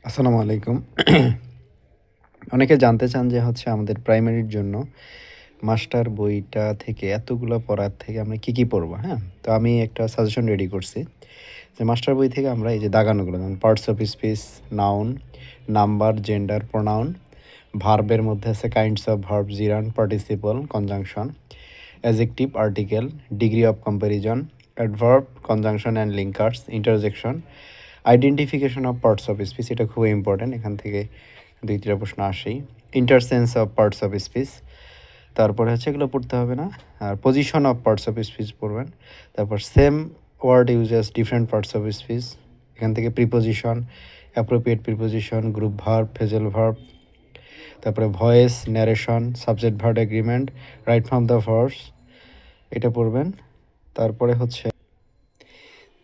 আসসালামু আলাইকুম। অনেকে জানতে চান যে আমাদের প্রাইমারির জন্য মাস্টার বইটা থেকে এতগুলো পড়ার থেকে আমরা কী পড়বো, হ্যাঁ? তো আমি একটা সাজেশন রেডি করছি। যে মাস্টার বই থেকে আমরা এই যে দাগানোগুলো যেমন parts of speech, noun, number, gender, pronoun, ভার্বের মধ্যে আছে kinds of verb, gerund, participle, conjunction, adjective, article, degree of comparison, adverb, conjunction and linkers, interjection, identification of parts of speech এটা খুবই ইম্পর্ট্যান্ট। এখান থেকে ২-৩টা প্রশ্ন আসেই। ইন্টারসেন্স অফ পার্টস অফ স্পিচ, তারপরে এগুলো পড়তে হবে না। আর position of parts of speech পড়বেন। তারপর same word uses different parts of speech, এখান থেকে preposition, appropriate preposition, group verb, phrasal verb, তারপরে voice, narration, subject verb agreement, right from the verbs এটা পড়বেন। তারপরে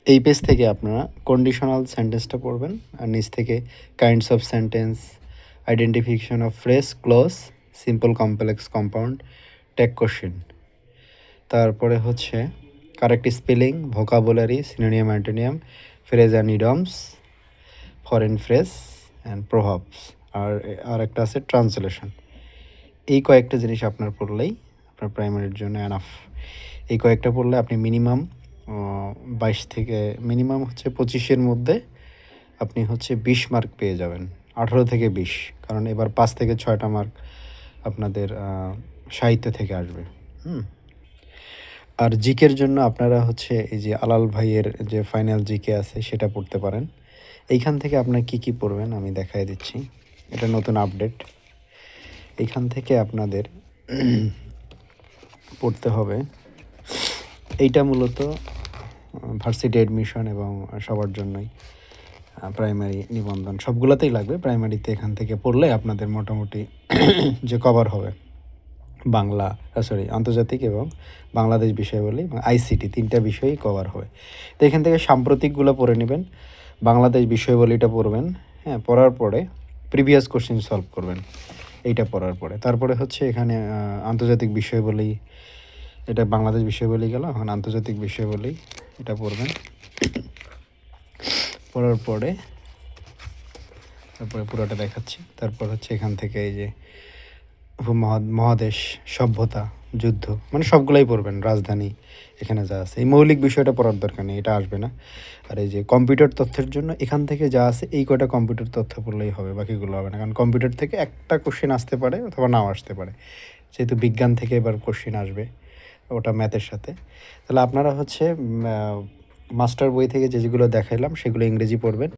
এই পেজ থেকে আপনারা কন্ডিশনাল সেন্টেন্সটা পড়বেন। আর নিচ থেকে kinds of sentence, identification of phrase, clause, simple, complex, compound, tag question. তারপরে correct spelling, vocabulary, synonym, antonym, phrase and idioms, foreign phrase and proverbs. আর একটা আছে ট্রান্সলেশন। এই কয়েকটা জিনিস আপনার পড়লেই আপনার প্রাইমারির জন্য এনাফ। এই কয়েকটা পড়লে আপনি মিনিমাম ২২ থেকে মিনিমাম ২৫-এর মধ্যে আপনি ২০ মার্ক পেয়ে যাবেন। ১৮ থেকে ২০, কারণ এবার ৫ থেকে ৬টা মার্ক আপনাদের সাহিত্য থেকে আসবে। আর জিকের জন্য আপনারা এই যে আলাল ভাইয়ের যে ফাইনাল জিকে আছে সেটা পড়তে পারেন। এইখান থেকে আপনার কি পড়বেন আমি দেখাই দিচ্ছি। এটা নতুন আপডেট। এইখান থেকে আপনাদের পড়তে হবে। এইটা মূলত ভার্সিটি অ্যাডমিশন এবং সবার জন্যই প্রাইমারি নিবন্ধন সবগুলোতেই লাগবে। প্রাইমারিতে এখান থেকে পড়লে আপনাদের মোটামুটি যে কভার হবে বাংলা, আন্তর্জাতিক এবং বাংলাদেশ বিষয়াবলী এবং আইসিটি ৩টা বিষয়ই কভার হবে। তো এখান থেকে সাম্প্রতিকগুলো পড়ে নেবেন, বাংলাদেশ বিষয়াবলীটা পড়বেন, হ্যাঁ? পড়ার পরে প্রিভিয়াস কোশ্চেন সলভ করবেন এইটা পড়ার পরে। তারপরে এখানে আন্তর্জাতিক বিষয়াবলী, এটা বাংলাদেশ বিষয়াবলী গেল, এখন আন্তর্জাতিক বিষয়াবলী এটা পড়বেন। পড়ার পরে তারপরে পুরোটা দেখাচ্ছি। তারপর এখান থেকে এই যে মহাদেশ, সভ্যতা, যুদ্ধ, মানে সবগুলাই পড়বেন। রাজধানী এখানে যা আছে, এই মৌলিক বিষয়টা পড়ার দরকার নেই, এটা আসবে না। আর এই যে কম্পিউটার তথ্যের জন্য এখান থেকে যা আছে এই কয়টা কম্পিউটার তথ্য পড়লেই হবে, বাকিগুলো হবে না। কারণ কম্পিউটার থেকে একটা কোশ্চেন আসতে পারে অথবা নাও আসতে পারে, যেহেতু বিজ্ঞান থেকে এবার কোশ্চেন আসবে ওটা ম্যাথের সাথে। তাহলে আপনারা মাস্টার বই থেকে যেগুলো দেখাইলাম সেগুলো ইংরেজি পড়বেন।